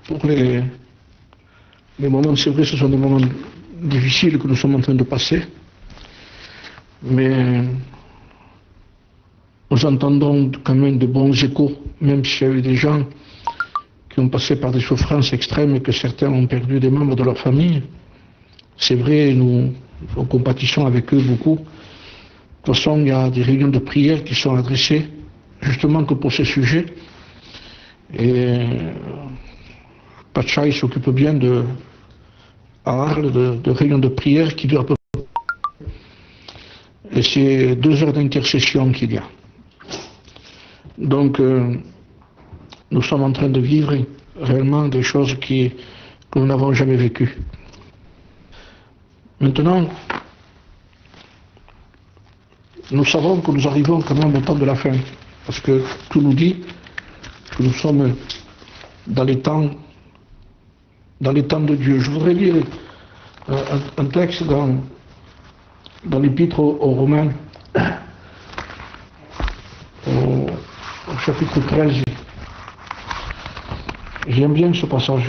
pour les moments, c'est vrai, ce sont des moments difficiles que nous sommes en train de passer, mais nous entendons quand même de bons échos, même s'il y a eu des gens qui ont passé par des souffrances extrêmes et que certains ont perdu des membres de leur famille. C'est vrai, nous compatissons avec eux beaucoup. De toute façon, il y a des réunions de prière qui sont adressées justement que pour ce sujet. Et Pachaï s'occupe bien à Arles de réunions de prière qui durent à peu près. Et c'est 2 heures d'intercession qu'il y a. Donc, nous sommes en train de vivre réellement des choses que nous n'avons jamais vécues. Maintenant, nous savons que nous arrivons quand même au temps de la fin, parce que tout nous dit que nous sommes dans les temps de Dieu. Je voudrais lire un texte dans l'épître aux Romains, au chapitre 13. J'aime bien ce passage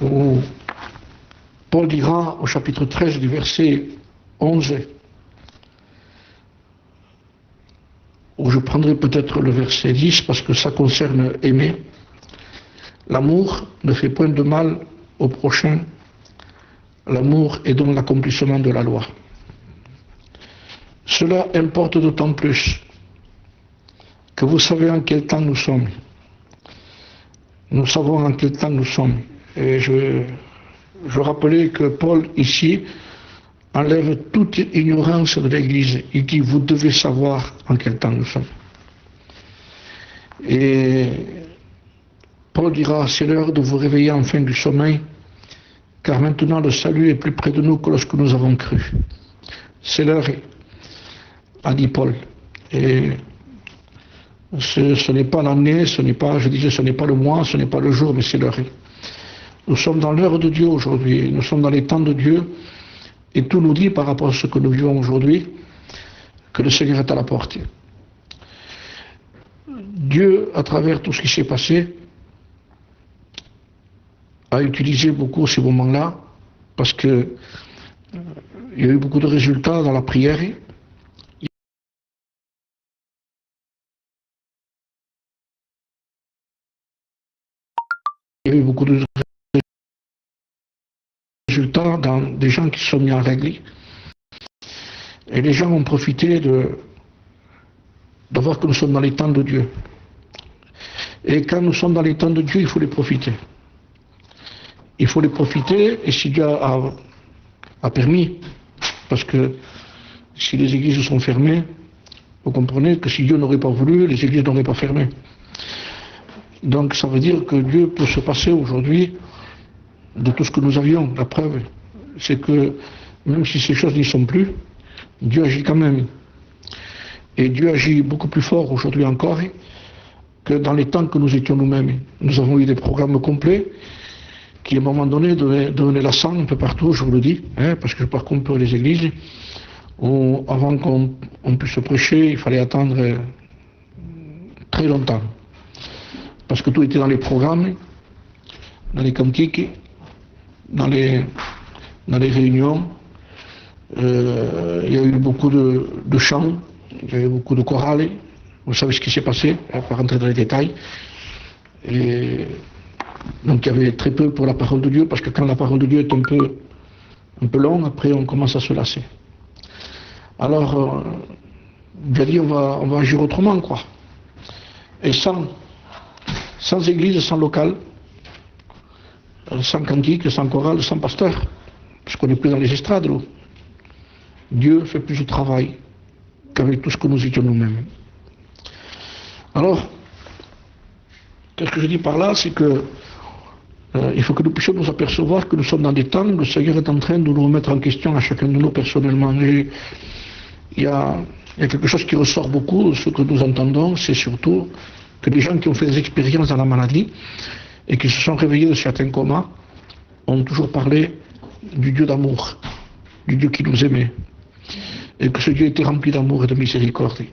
où Paul dira au chapitre 13 du verset 11, où je prendrai peut-être le verset 10 parce que ça concerne aimer. L'amour ne fait point de mal au prochain. L'amour est donc l'accomplissement de la loi. Cela importe d'autant plus que vous savez en quel temps nous sommes. Nous savons en quel temps nous sommes. Et je rappelais que Paul, ici, enlève toute ignorance de l'Église. Il dit, vous devez savoir en quel temps nous sommes. Et Paul dira, c'est l'heure de vous réveiller enfin du sommeil, car maintenant le salut est plus près de nous que lorsque nous avons cru. C'est l'heure, a dit Paul. Et ce n'est pas l'année, ce n'est pas le mois, ce n'est pas le jour, mais c'est l'heure. Nous sommes dans l'heure de Dieu aujourd'hui, nous sommes dans les temps de Dieu, et tout nous dit par rapport à ce que nous vivons aujourd'hui, que le Seigneur est à la porte. Dieu, à travers tout ce qui s'est passé, a utilisé beaucoup ces moments-là, parce que il y a eu beaucoup de résultats dans la prière. Il y a eu beaucoup de résultats dans des gens qui se sont mis en règle. Et les gens ont profité de voir que nous sommes dans les temps de Dieu. Et quand nous sommes dans les temps de Dieu, il faut les profiter. Il faut les profiter, et si Dieu a permis, parce que si les églises sont fermées, vous comprenez que si Dieu n'aurait pas voulu, les églises n'auraient pas fermé. Donc ça veut dire que Dieu peut se passer aujourd'hui de tout ce que nous avions. La preuve, c'est que même si ces choses n'y sont plus, Dieu agit quand même. Et Dieu agit beaucoup plus fort aujourd'hui encore que dans les temps que nous étions nous-mêmes. Nous avons eu des programmes complets qui, à un moment donné, donnaient la sang un peu partout, je vous le dis, parce que je parcours un peu les églises, où avant qu'on puisse prêcher, il fallait attendre très longtemps. Parce que tout était dans les programmes, dans les cantiques, dans les réunions. Il y a eu beaucoup de chants, il y a eu beaucoup de chorales. Vous savez ce qui s'est passé, pas rentrer dans les détails. Et donc il y avait très peu pour la parole de Dieu, parce que quand la parole de Dieu est un peu longue, après on commence à se lasser. Alors, Dieu a dit, on va agir autrement, quoi. Et sans église, sans local, sans cantique, sans chorale, sans pasteur, parce qu'on n'est plus dans les estrades, là. Dieu fait plus de travail qu'avec tout ce que nous étions nous-mêmes. Alors, qu'est-ce que je dis par là, c'est que il faut que nous puissions nous apercevoir que nous sommes dans des temps où le Seigneur est en train de nous remettre en question à chacun de nous personnellement. Et il y a quelque chose qui ressort beaucoup, ce que nous entendons, c'est surtout que les gens qui ont fait des expériences dans la maladie et qui se sont réveillés de certains comas ont toujours parlé du Dieu d'amour, du Dieu qui nous aimait, et que ce Dieu était rempli d'amour et de miséricorde.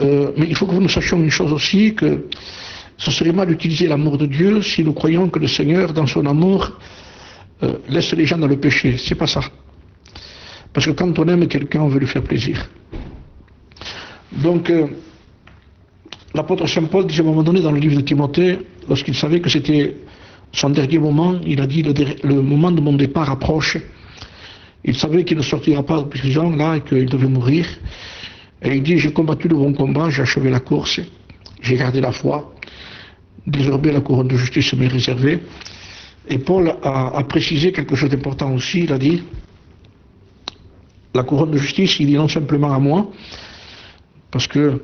Mais il faut que nous sachions une chose aussi, que ce serait mal d'utiliser l'amour de Dieu si nous croyons que le Seigneur, dans son amour, laisse les gens dans le péché. C'est pas ça. Parce que quand on aime quelqu'un, on veut lui faire plaisir. Donc, l'apôtre Saint Paul disait à un moment donné dans le livre de Timothée, lorsqu'il savait que c'était son dernier moment, il a dit le moment de mon départ approche. Il savait qu'il ne sortira pas de prison là et qu'il devait mourir. Et il dit, j'ai combattu le bon combat, j'ai achevé la course, j'ai gardé la foi. Désormais, la couronne de justice m'est réservée. Et Paul a précisé quelque chose d'important aussi. Il a dit, la couronne de justice, il dit non simplement à moi, parce que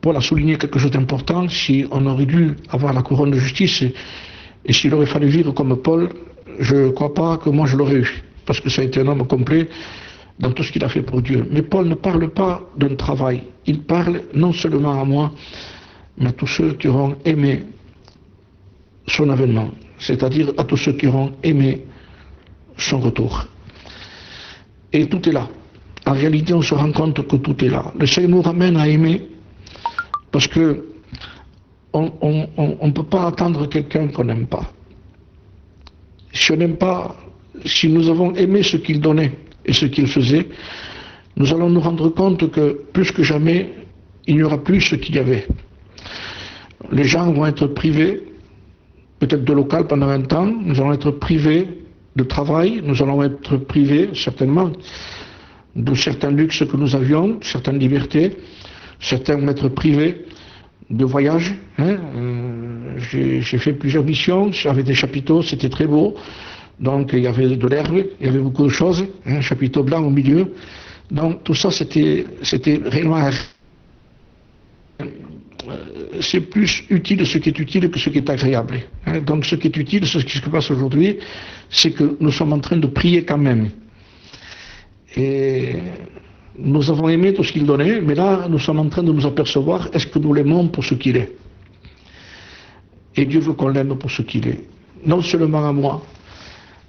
Paul a souligné quelque chose d'important. Si on aurait dû avoir la couronne de justice et s'il aurait fallu vivre comme Paul, je ne crois pas que moi je l'aurais eu, parce que ça a été un homme complet dans tout ce qu'il a fait pour Dieu. Mais Paul ne parle pas d'un travail. Il parle non seulement à moi, mais à tous ceux qui auront aimé son avènement, c'est-à-dire à tous ceux qui auront aimé son retour. Et tout est là. En réalité, on se rend compte que tout est là. Le Seigneur nous ramène à aimer, parce que on ne peut pas attendre quelqu'un qu'on n'aime pas. Si on n'aime pas, si nous avons aimé ce qu'il donnait et ce qu'il faisait, nous allons nous rendre compte que plus que jamais, il n'y aura plus ce qu'il y avait. Les gens vont être privés, peut-être de local pendant 20 ans, nous allons être privés de travail, nous allons être privés, certainement, de certains luxes que nous avions, certaines libertés, certains vont être privés de voyages. J'ai fait plusieurs missions, j'avais des chapiteaux, c'était très beau, donc il y avait de l'herbe, il y avait beaucoup de choses, un chapiteau blanc au milieu, donc tout ça c'était réellement... c'est plus utile ce qui est utile que ce qui est agréable. Donc ce qui est utile, ce qui se passe aujourd'hui, c'est que nous sommes en train de prier quand même. Et nous avons aimé tout ce qu'il donnait, mais là nous sommes en train de nous apercevoir, est-ce que nous l'aimons pour ce qu'il est? Et Dieu veut qu'on l'aime pour ce qu'il est. Non seulement à moi,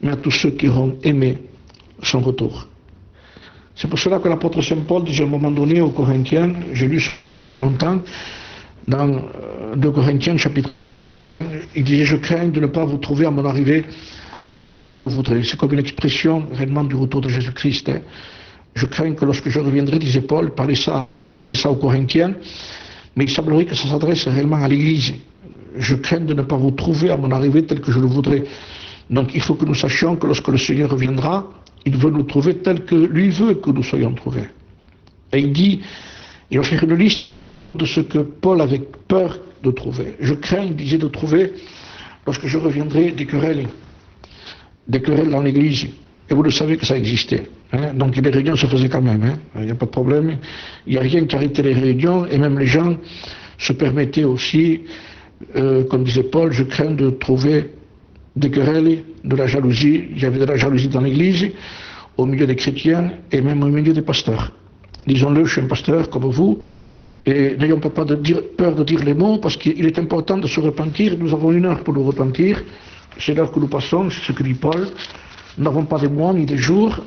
mais à tous ceux qui auront aimé son retour. C'est pour cela que l'apôtre Saint Paul disait à un moment donné aux Corinthiens, j'ai lu longtemps, dans 2 Corinthiens chapitre 1, il disait, je crains de ne pas vous trouver à mon arrivée. C'est comme une expression réellement du retour de Jésus-Christ. Je crains que lorsque je reviendrai, disait Paul, parler ça aux Corinthiens, mais il semblerait que ça s'adresse réellement à l'Église. Je crains de ne pas vous trouver à mon arrivée tel que je le voudrais. Donc il faut que nous sachions que lorsque le Seigneur reviendra, il veut nous trouver tel que lui veut que nous soyons trouvés. Et il dit, il va faire une liste de ce que Paul avait peur de trouver. Je crains, il disait, de trouver, lorsque je reviendrai, des querelles dans l'Église. Et vous le savez que ça existait. Donc les réunions se faisaient quand même. Il n'y a pas de problème. Il n'y a rien qui arrêtait les réunions, et même les gens se permettaient aussi, comme disait Paul, je crains de trouver des querelles, de la jalousie. Il y avait de la jalousie dans l'Église, au milieu des chrétiens, et même au milieu des pasteurs. Disons-le, je suis un pasteur comme vous, et n'ayons pas peur de dire les mots, parce qu'il est important de se repentir. Nous avons 1 heure pour nous repentir. C'est l'heure que nous passons, c'est ce que dit Paul. Nous n'avons pas des mois ni des jours.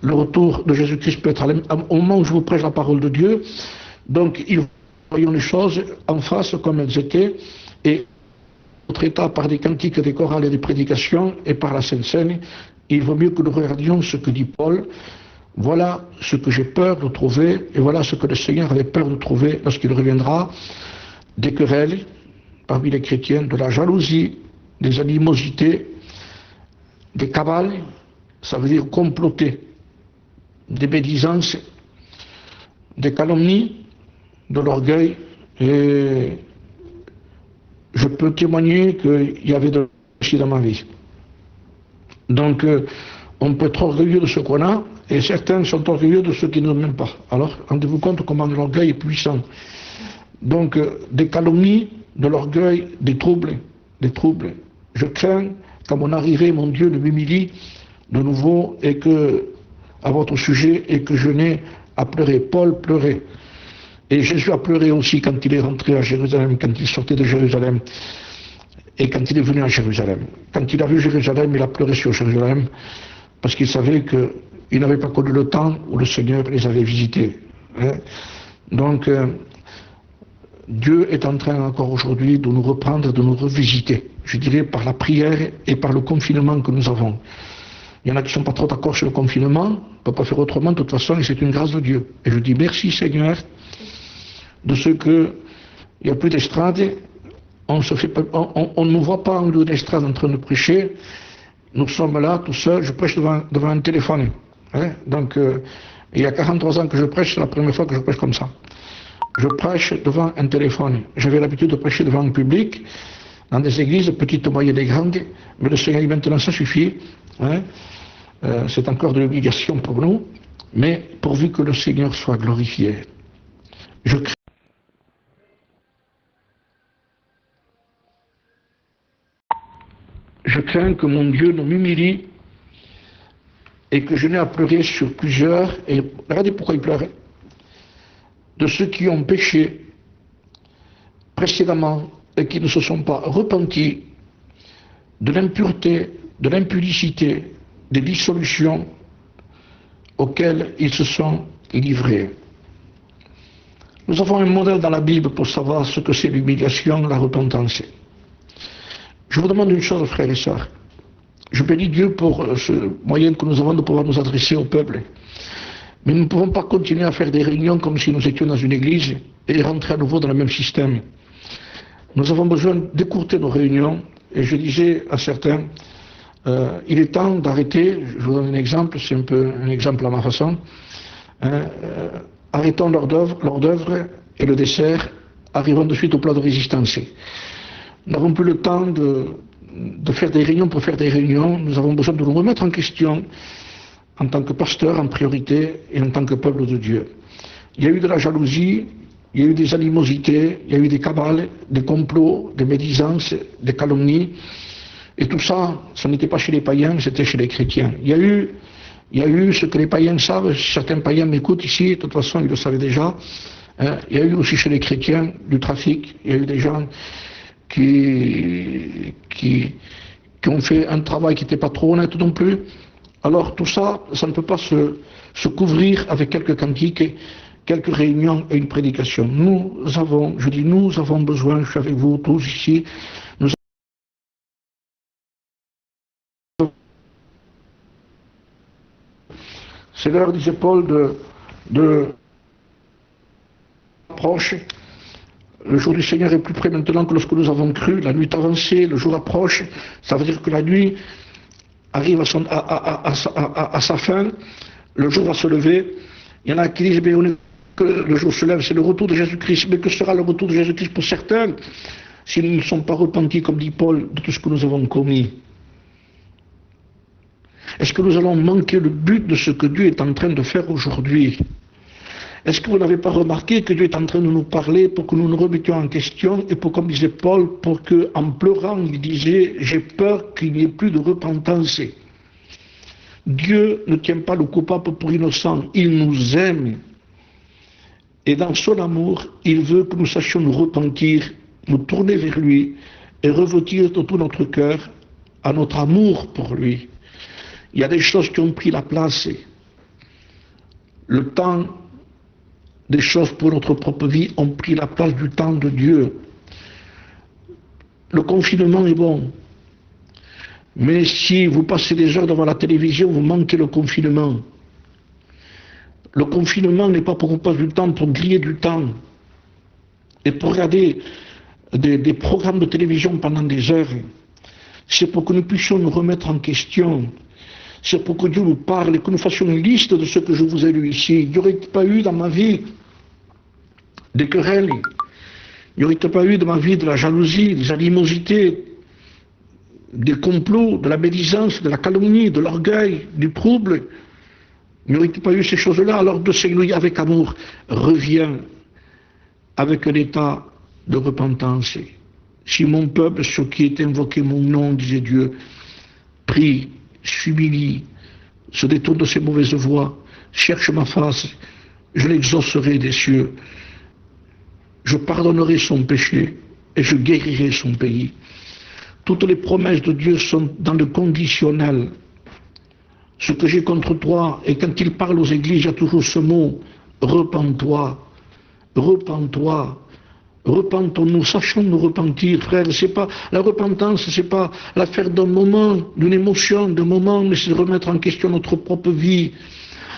Le retour de Jésus-Christ peut être au moment où je vous prêche la parole de Dieu. Donc, voyons les choses en face comme elles étaient, et notre état par des cantiques, des chorales et des prédications, et par la Sainte Seine, il vaut mieux que nous regardions ce que dit Paul. Voilà ce que j'ai peur de trouver, et voilà ce que le Seigneur avait peur de trouver lorsqu'il reviendra: des querelles parmi les chrétiens, de la jalousie, des animosités, des cabales, ça veut dire comploter, des médisances, des calomnies, de l'orgueil. Et je peux témoigner qu'il y avait de l'orgueil dans ma vie. Donc on peut être orgueilleux de ce qu'on a, et certains sont orgueilleux de ceux qui ne m'aiment pas. Alors rendez-vous compte comment l'orgueil est puissant. Donc des calomnies, de l'orgueil, des troubles. Je crains qu'à mon arrivée, mon Dieu ne m'humilie de nouveau, et que, à votre sujet, et que je n'ai à pleurer. Paul pleurait. Et Jésus a pleuré aussi quand il est rentré à Jérusalem, quand il sortait de Jérusalem, et quand il est venu à Jérusalem. Quand il a vu Jérusalem, il a pleuré sur Jérusalem, parce qu'il savait qu'il n'avait pas connu le temps où le Seigneur les avait visités. Donc, Dieu est en train encore aujourd'hui de nous reprendre, de nous revisiter, je dirais par la prière et par le confinement que nous avons. Il y en a qui ne sont pas trop d'accord sur le confinement, on ne peut pas faire autrement de toute façon, et c'est une grâce de Dieu. Et je dis merci Seigneur de ce qu'il n'y a plus d'estrade, on ne nous voit pas en lieu d'estrade en train de prêcher, nous sommes là tout seuls, je prêche devant un téléphone. Hein? Donc il y a 43 ans que je prêche, c'est la première fois que je prêche comme ça. Je prêche devant un téléphone. J'avais l'habitude de prêcher devant un public, dans des églises, petites, moyennes et grandes, mais le Seigneur maintenant ça suffit. Hein? C'est encore de l'obligation pour nous, mais pourvu que le Seigneur soit glorifié. Je crains que mon Dieu ne m'humilie et que je n'ai à pleurer sur plusieurs, et regardez pourquoi il pleurait, de ceux qui ont péché précédemment et qui ne se sont pas repentis de l'impureté, de l'impudicité, des dissolutions auxquelles ils se sont livrés. Nous avons un modèle dans la Bible pour savoir ce que c'est l'humiliation, la repentance. Je vous demande une chose, frères et sœurs. Je bénis Dieu pour ce moyen que nous avons de pouvoir nous adresser au peuple. Mais nous ne pouvons pas continuer à faire des réunions comme si nous étions dans une église et rentrer à nouveau dans le même système. Nous avons besoin d'écourter nos réunions. Et je disais à certains, il est temps d'arrêter, je vous donne un exemple, c'est un peu un exemple à ma façon, arrêtons l'hors d'œuvre et le dessert, arrivons de suite au plat de résistance. Nous n'avons plus le temps de faire des réunions pour faire des réunions, nous avons besoin de nous remettre en question en tant que pasteur en priorité et en tant que peuple de Dieu. Il y a eu de la jalousie, il y a eu des animosités, il y a eu des cabales, des complots, des médisances, des calomnies, et tout ça, ça n'était pas chez les païens, c'était chez les chrétiens. Il y a eu ce que les païens savent, certains païens m'écoutent ici, de toute façon ils le savaient déjà, hein. Il y a eu aussi chez les chrétiens du trafic, il y a eu des gens qui ont fait un travail qui n'était pas trop honnête non plus. Alors tout ça, ça ne peut pas se couvrir avec quelques cantiques, quelques réunions et une prédication. Nous avons besoin, je suis avec vous tous ici, c'est l'heure, disait Paul, de approche. Le jour du Seigneur est plus près maintenant que lorsque nous avons cru. La nuit est avancée, le jour approche. Ça veut dire que la nuit arrive à sa fin. Le jour va se lever. Il y en a qui disent que le jour se lève, c'est le retour de Jésus-Christ. Mais que sera le retour de Jésus-Christ pour certains s'ils ne sont pas repentis, comme dit Paul, de tout ce que nous avons commis? Est-ce que nous allons manquer le but de ce que Dieu est en train de faire aujourd'hui? Est-ce que vous n'avez pas remarqué que Dieu est en train de nous parler pour que nous nous remettions en question et pour, comme disait Paul, pour qu'en pleurant, il disait, j'ai peur qu'il n'y ait plus de repentance. Dieu ne tient pas le coupable pour innocent, il nous aime. Et dans son amour, il veut que nous sachions nous repentir, nous tourner vers lui et revêtir de tout notre cœur à notre amour pour lui. Il y a des choses qui ont pris la place. Le temps des choses pour notre propre vie ont pris la place du temps de Dieu. Le confinement est bon. Mais si vous passez des heures devant la télévision, vous manquez le confinement. Le confinement n'est pas pour qu'on passe du temps pour griller du temps et pour regarder des programmes de télévision pendant des heures. C'est pour que nous puissions nous remettre en question. C'est pour que Dieu nous parle et que nous fassions une liste de ce que je vous ai lu ici. Il n'y aurait pas eu dans ma vie des querelles. Il n'y aurait pas eu dans ma vie de la jalousie, des animosités, des complots, de la médisance, de la calomnie, de l'orgueil, du trouble. Il n'y aurait pas eu ces choses-là. Alors de Seigneur avec amour, reviens avec un état de repentance. Si mon peuple, sur qui est invoqué mon nom, disait Dieu, prie, s'humilie, se détourne de ses mauvaises voies, cherche ma face, je l'exaucerai des cieux, je pardonnerai son péché et je guérirai son pays. Toutes les promesses de Dieu sont dans le conditionnel. Ce que j'ai contre toi, et quand il parle aux églises, il y a toujours ce mot, repens-toi, repens-toi. Repentons-nous, sachons nous repentir, frère. C'est pas la repentance, c'est pas l'affaire d'un moment, d'une émotion, d'un moment, mais c'est de remettre en question notre propre vie.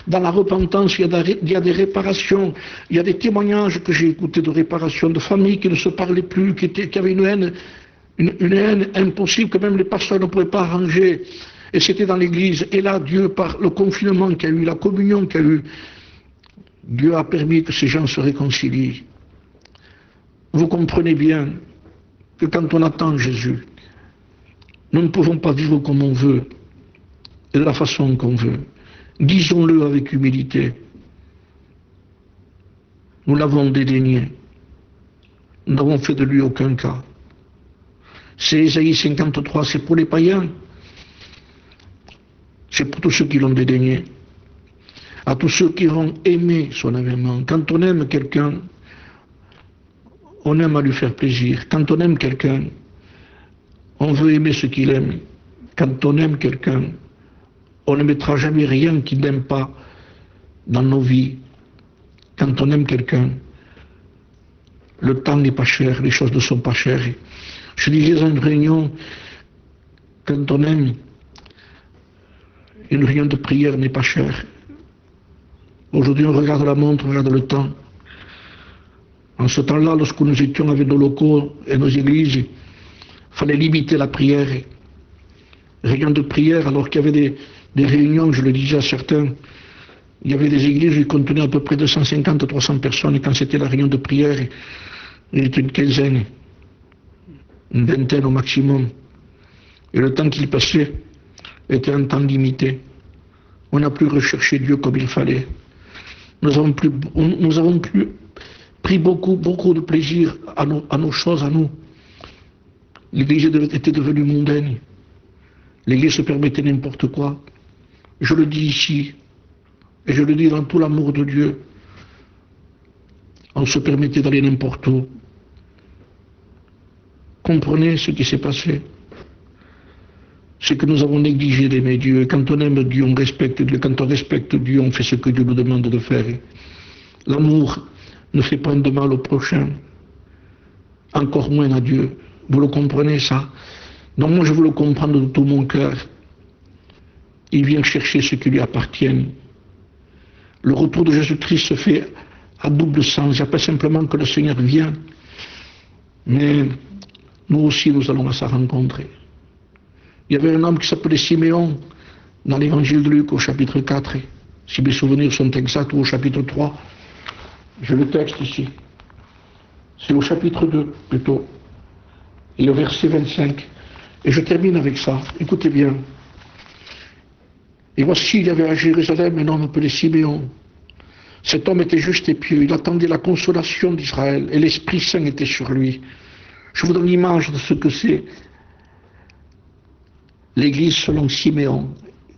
Dans la repentance, il y a des réparations. Il y a des témoignages que j'ai écoutés de réparation de familles qui ne se parlaient plus, qui avaient une haine impossible que même les pasteurs ne pouvaient pas arranger. Et c'était dans l'église. Et là, Dieu, par le confinement qu'il y a eu, la communion qu'il y a eu, Dieu a permis que ces gens se réconcilient. Vous comprenez bien que quand on attend Jésus, nous ne pouvons pas vivre comme on veut et de la façon qu'on veut. Disons-le avec humilité. Nous l'avons dédaigné. Nous n'avons fait de lui aucun cas. C'est Ésaïe 53, c'est pour les païens. C'est pour tous ceux qui l'ont dédaigné. À tous ceux qui vont aimer son avènement. Quand on aime quelqu'un, on aime à lui faire plaisir. Quand on aime quelqu'un, on veut aimer ce qu'il aime. Quand on aime quelqu'un, on ne mettra jamais rien qu'il n'aime pas dans nos vies. Quand on aime quelqu'un, le temps n'est pas cher, les choses ne sont pas chères. Je disais dans une réunion, quand on aime, une réunion de prière n'est pas chère. Aujourd'hui, on regarde la montre, on regarde le temps. En ce temps-là, lorsque nous étions avec nos locaux et nos églises, il fallait limiter la prière. Réunion de prière, alors qu'il y avait des réunions, je le disais à certains, il y avait des églises qui contenaient à peu près 250-300 personnes, et quand c'était la réunion de prière, il était une quinzaine, une vingtaine au maximum. Et le temps qu'il passait était un temps limité. On n'a plus recherché Dieu comme il fallait. Nous avons plus pris beaucoup de plaisir à nos choses, à nous. L'église était devenue mondaine. L'église se permettait n'importe quoi. Je le dis ici, et je le dis dans tout l'amour de Dieu. On se permettait d'aller n'importe où. Comprenez ce qui s'est passé. C'est que nous avons négligé d'aimer Dieu. Et quand on aime Dieu, on respecte Dieu. Quand on respecte Dieu, on fait ce que Dieu nous demande de faire. L'amour ne fait pas de mal au prochain, encore moins à Dieu. Vous le comprenez, ça? Donc moi, je veux le comprendre de tout mon cœur. Il vient chercher ce qui lui appartient. Le retour de Jésus-Christ se fait à double sens. Il n'y a pas simplement que le Seigneur vient, mais nous aussi, nous allons à sa rencontre. Il y avait un homme qui s'appelait Siméon, dans l'évangile de Luc, au chapitre 4, si mes souvenirs sont exacts, ou au chapitre 3. J'ai le texte ici. C'est au chapitre 2, plutôt. Et au verset 25. Et je termine avec ça. Écoutez bien. Et voici, il y avait à Jérusalem un homme appelé Siméon. Cet homme était juste et pieux. Il attendait la consolation d'Israël. Et l'Esprit Saint était sur lui. Je vous donne l'image de ce que c'est l'Église selon Siméon.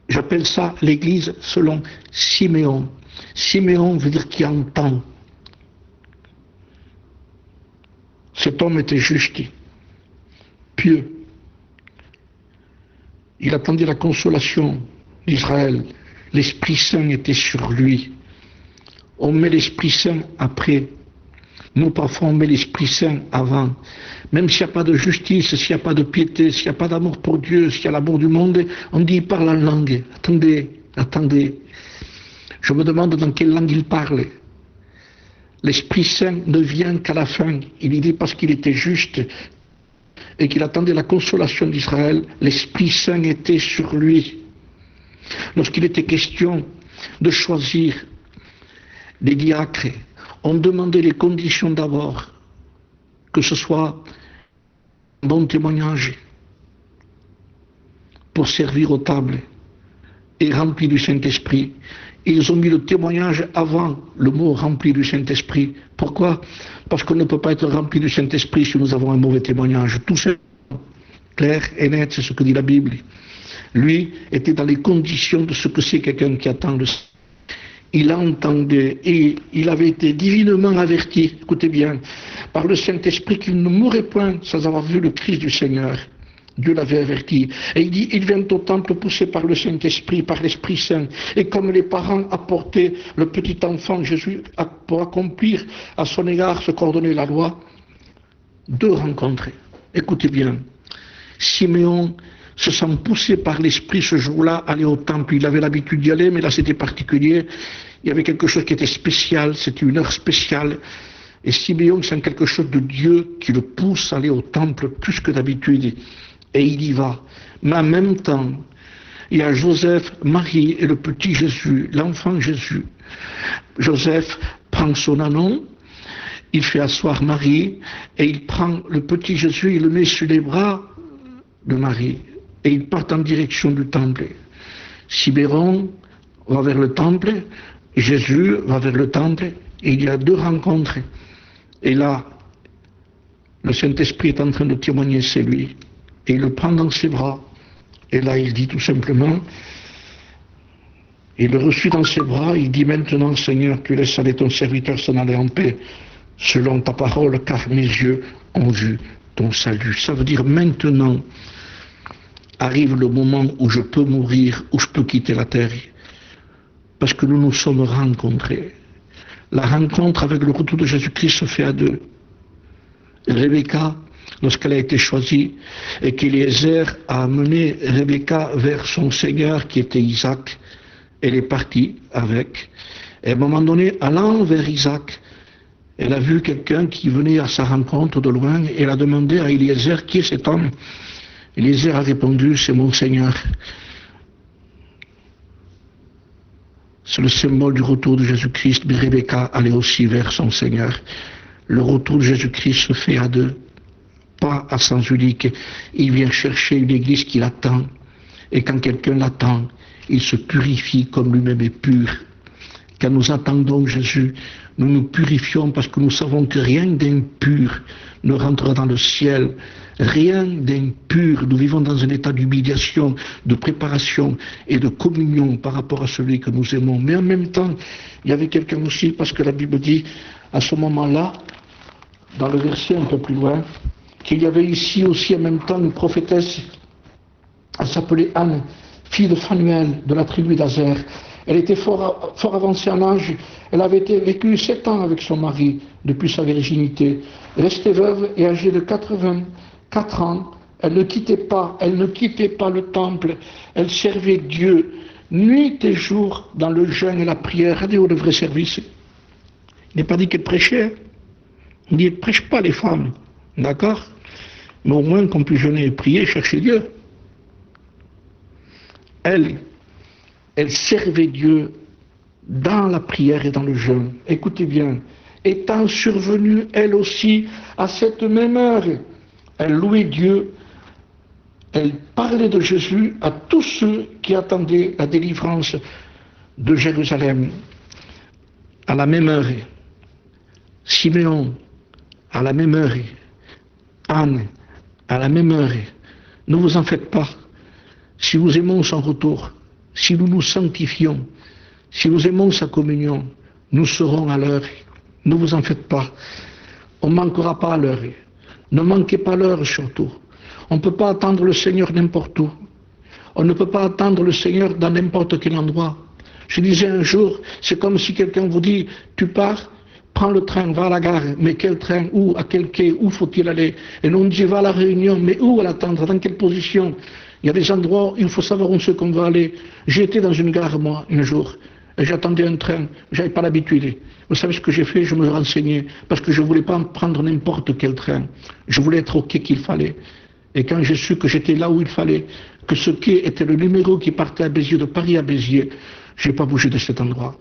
J'appelle ça l'Église selon Siméon. Siméon veut dire qui entend. Cet homme était juste, pieux. Il attendait la consolation d'Israël. L'Esprit Saint était sur lui. On met l'Esprit Saint après. Nous, parfois, on met l'Esprit Saint avant. Même s'il n'y a pas de justice, s'il n'y a pas de piété, s'il n'y a pas d'amour pour Dieu, s'il y a l'amour du monde, on dit il parle en langue. Attendez. Je me demande dans quelle langue il parle. L'Esprit Saint ne vient qu'à la fin. Il dit parce qu'il était juste et qu'il attendait la consolation d'Israël, l'Esprit Saint était sur lui. Lorsqu'il était question de choisir des diacres, on demandait les conditions d'abord, que ce soit un bon témoignage pour servir aux tables et rempli du Saint-Esprit. Ils ont mis le témoignage avant le mot rempli du Saint-Esprit. Pourquoi? Parce qu'on ne peut pas être rempli du Saint-Esprit si nous avons un mauvais témoignage. Tout simplement, clair et net, c'est ce que dit la Bible. Lui était dans les conditions de ce que c'est quelqu'un qui attend le Saint. Il entendait et il avait été divinement averti, écoutez bien, par le Saint-Esprit qu'il ne mourrait point sans avoir vu le Christ du Seigneur. Dieu l'avait averti. Et il dit, il vient au temple poussé par le Saint-Esprit, par l'Esprit Saint. Et comme les parents apportaient le petit enfant Jésus pour accomplir à son égard ce qu'ordonnait la loi, deux rencontres. Écoutez bien, Siméon se sent poussé par l'esprit ce jour-là à aller au temple. Il avait l'habitude d'y aller, mais là c'était particulier. Il y avait quelque chose qui était spécial, c'était une heure spéciale. Et Siméon sent quelque chose de Dieu qui le pousse à aller au temple plus que d'habitude. Et il y va. Mais en même temps, il y a Joseph, Marie et le petit Jésus, l'enfant Jésus. Joseph prend son ânon, il fait asseoir Marie, et il prend le petit Jésus, il le met sur les bras de Marie, et ils partent en direction du temple. Siméon va vers le temple, Jésus va vers le temple, et il y a deux rencontres. Et là, le Saint-Esprit est en train de témoigner, c'est lui. Et il le prend dans ses bras. Et là, il dit tout simplement, il le reçut dans ses bras, il dit maintenant, Seigneur, tu laisses aller ton serviteur s'en aller en paix, selon ta parole, car mes yeux ont vu ton salut. Ça veut dire maintenant arrive le moment où je peux mourir, où je peux quitter la terre. Parce que nous nous sommes rencontrés. La rencontre avec le retour de Jésus-Christ se fait à deux. Rebecca, lorsqu'elle a été choisie, et qu'Eliezer a amené Rebecca vers son Seigneur qui était Isaac, elle est partie avec. Et à un moment donné, allant vers Isaac, elle a vu quelqu'un qui venait à sa rencontre de loin, et elle a demandé à Eliezer, qui est cet homme? Eliezer a répondu, c'est mon Seigneur. C'est le symbole du retour de Jésus-Christ, mais Rebecca allait aussi vers son Seigneur. Le retour de Jésus-Christ se fait à deux, pas à sens unique. Il vient chercher une église qui l'attend. Et quand quelqu'un l'attend, il se purifie comme lui-même est pur. Quand nous attendons Jésus, nous nous purifions parce que nous savons que rien d'impur ne rentrera dans le ciel. Rien d'impur. Nous vivons dans un état d'humiliation, de préparation et de communion par rapport à celui que nous aimons. Mais en même temps, il y avait quelqu'un aussi, parce que la Bible dit, à ce moment-là, dans le verset un peu plus loin, qu'il y avait ici aussi en même temps une prophétesse, elle s'appelait Anne, fille de Phanuel, de la tribu d'Azer. Elle était fort avancée en âge, elle avait vécu 7 ans avec son mari, depuis sa virginité. Restée veuve et âgée de 84 ans, elle ne quittait pas le temple, elle servait Dieu, nuit et jour, dans le jeûne et la prière. Regardez le vrai service. Il n'est pas dit qu'elle prêchait, il dit, elle ne prêche pas les femmes, d'accord? Mais au moins qu'on puisse jeûner et prier, chercher Dieu. Elle servait Dieu dans la prière et dans le jeûne. Écoutez bien, étant survenue elle aussi à cette même heure, elle louait Dieu, elle parlait de Jésus à tous ceux qui attendaient la délivrance de Jérusalem. À la même heure, Siméon, à la même heure, Anne, à la même heure. Ne vous en faites pas. Si nous aimons son retour, si nous nous sanctifions, si nous aimons sa communion, nous serons à l'heure. Ne vous en faites pas. On ne manquera pas à l'heure. Ne manquez pas l'heure surtout. On ne peut pas attendre le Seigneur n'importe où. On ne peut pas attendre le Seigneur dans n'importe quel endroit. Je disais un jour, c'est comme si quelqu'un vous dit, tu pars, prends le train, va à la gare, mais quel train, où, à quel quai, où faut-il aller? Et on dit, va à la Réunion, mais où l'attendre, dans quelle position? Il y a des endroits où il faut savoir où c'est qu'on va aller. J'étais dans une gare, moi, un jour, et j'attendais un train, j'avais pas l'habitude. Vous savez ce que j'ai fait? Je me renseignais, parce que je voulais pas prendre n'importe quel train. Je voulais être au quai qu'il fallait. Et quand j'ai su que j'étais là où il fallait, que ce quai était le numéro qui partait à Béziers, de Paris à Béziers, j'ai pas bougé de cet endroit.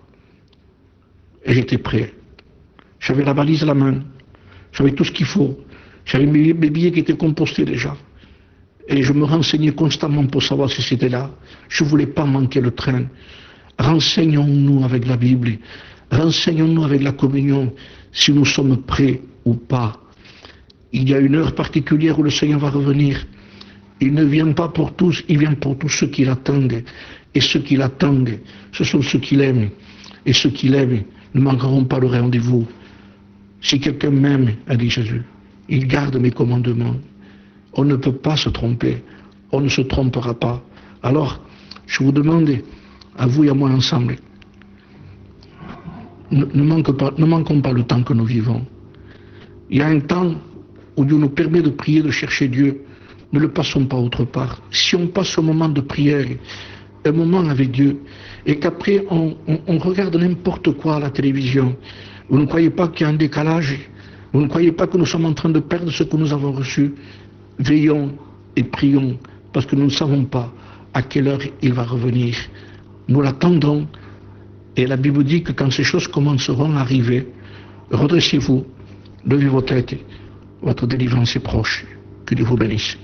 Et j'étais prêt. J'avais la valise à la main. J'avais tout ce qu'il faut. J'avais mes billets qui étaient compostés déjà. Et je me renseignais constamment pour savoir si c'était là. Je ne voulais pas manquer le train. Renseignons-nous avec la Bible. Renseignons-nous avec la communion si nous sommes prêts ou pas. Il y a une heure particulière où le Seigneur va revenir. Il ne vient pas pour tous, il vient pour tous ceux qui l'attendent. Et ceux qui l'attendent, ce sont ceux qui l'aiment. Et ceux qui l'aiment ne manqueront pas le rendez-vous. Si quelqu'un m'aime, a dit Jésus, il garde mes commandements. On ne peut pas se tromper. On ne se trompera pas. Alors, je vous demande, à vous et à moi ensemble, ne manquons pas le temps que nous vivons. Il y a un temps où Dieu nous permet de prier, de chercher Dieu, ne le passons pas autre part. Si on passe un moment de prière, un moment avec Dieu, et qu'après on regarde n'importe quoi à la télévision, vous ne croyez pas qu'il y a un décalage? Vous ne croyez pas que nous sommes en train de perdre ce que nous avons reçu? Veillons et prions, parce que nous ne savons pas à quelle heure il va revenir. Nous l'attendons, et la Bible dit que quand ces choses commenceront à arriver, redressez-vous, levez vos têtes, votre délivrance est proche. Que Dieu vous bénisse.